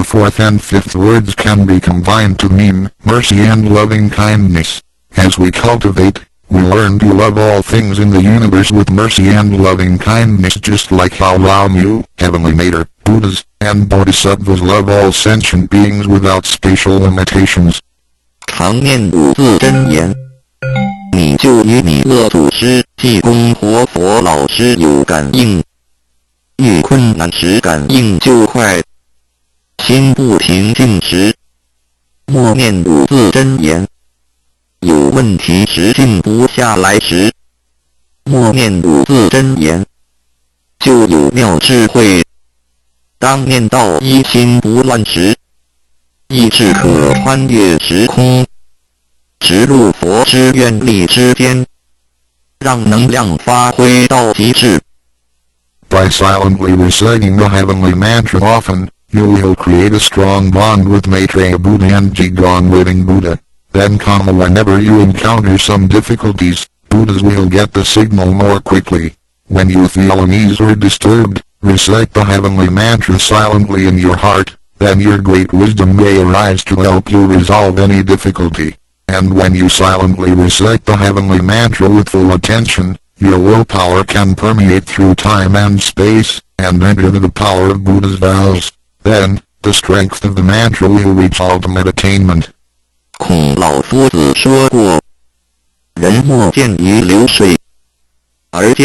fourth and fifth words can be combined to mean mercy and loving kindness. As we cultivate, we learn to love all things in the universe with mercy and loving kindness, just like how Lao Mu, Heavenly Mater, Buddhas, and Bodhisattvas love all sentient beings without spatial limitations. 常念五字真言，你就与你的祖师济公活佛老师有感应，遇困难时感应就快，心不平静时默念五字真言，有问题时静不下来时默念五字真言，就有妙智慧。当念到一心不乱时，意志可穿越时空，直入佛之愿力之间，让能量发挥到极致。By silently reciting the heavenly mantra often, you will create a strong bond with Maitreya Buddha and Jigong Living Buddha. Then whenever you encounter some difficulties, Buddhas will get the signal more quickly. When you feel uneasy or disturbed, recite the heavenly mantra silently in your heart, then your great wisdom may arise to help you resolve any difficulty. And when you silently recite the heavenly mantra with full attention, your willpower can permeate through time and space, and enter the power of Buddha's vows. Then, the strength of the mantra will reach ultimate attainment. 孔老夫子说过，人莫见于流水，而见